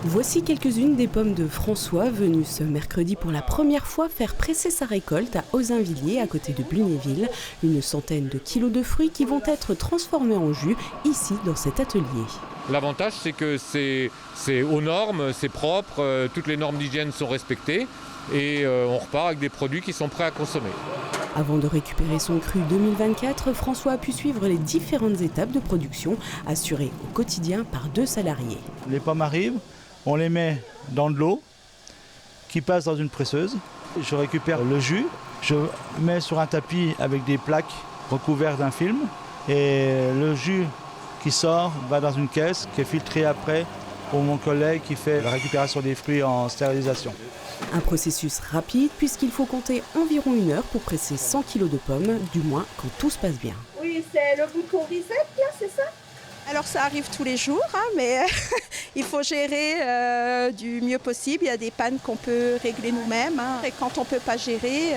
Voici quelques-unes des pommes de François, venu ce mercredi pour la première fois faire presser sa récolte à Ozeinvilliers, à côté de Blunéville. Une centaine de kilos de fruits qui vont être transformés en jus ici, dans cet atelier. L'avantage, c'est que c'est aux normes, c'est propre, toutes les normes d'hygiène sont respectées et on repart avec des produits qui sont prêts à consommer. Avant de récupérer son cru 2024, François a pu suivre les différentes étapes de production, assurées au quotidien par 2 salariés. Les pommes arrivent, on les met dans de l'eau qui passe dans une presseuse. Je récupère le jus, je mets sur un tapis avec des plaques recouvertes d'un film et le jus qui sort va dans une caisse qui est filtrée après pour mon collègue qui fait la récupération des fruits en stérilisation. Un processus rapide puisqu'il faut compter environ 1 heure pour presser 100 kg de pommes, du moins quand tout se passe bien. Oui, c'est le bouton reset là, c'est ça? Alors ça arrive tous les jours, mais il faut gérer du mieux possible. Il y a des pannes qu'on peut régler nous-mêmes. Et quand on ne peut pas gérer,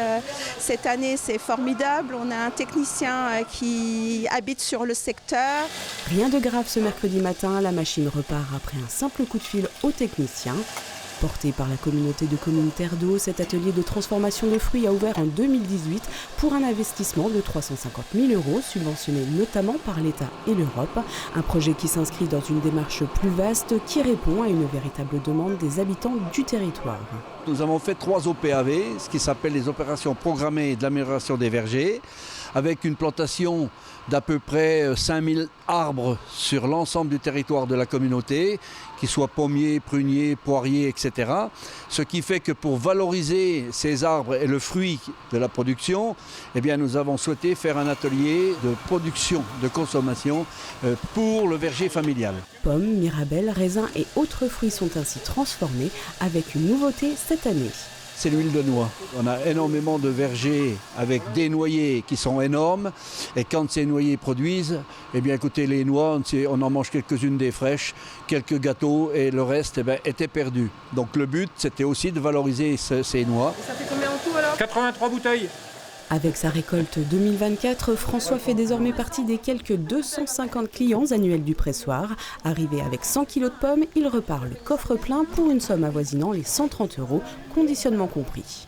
cette année c'est formidable. On a un technicien qui habite sur le secteur. Rien de grave ce mercredi matin, la machine repart après un simple coup de fil au technicien. Porté par la communauté de communes Terre d'Eau, cet atelier de transformation de fruits a ouvert en 2018 pour un investissement de 350 000 €, subventionné notamment par l'État et l'Europe. Un projet qui s'inscrit dans une démarche plus vaste qui répond à une véritable demande des habitants du territoire. Nous avons fait 3 OPAV, ce qui s'appelle les opérations programmées de l'amélioration des vergers, avec une plantation d'à peu près 5000 arbres sur l'ensemble du territoire de la communauté, qu'ils soient pommiers, pruniers, poiriers, etc. Ce qui fait que pour valoriser ces arbres et le fruit de la production, eh bien, nous avons souhaité faire un atelier de production, de consommation pour le verger familial. Pommes, mirabelles, raisins et autres fruits sont ainsi transformés avec une nouveauté cette année. C'est l'huile de noix. On a énormément de vergers avec des noyers qui sont énormes. Et quand ces noyers produisent, eh bien écoutez, les noix, on en mange quelques-unes des fraîches, quelques gâteaux et le reste était perdu. Donc le but, c'était aussi de valoriser ces noix. Ça fait combien en tout alors? 83 bouteilles. Avec sa récolte 2024, François fait désormais partie des quelques 250 clients annuels du pressoir. Arrivé avec 100 kg de pommes, il repart le coffre plein pour une somme avoisinant les 130 €, conditionnement compris.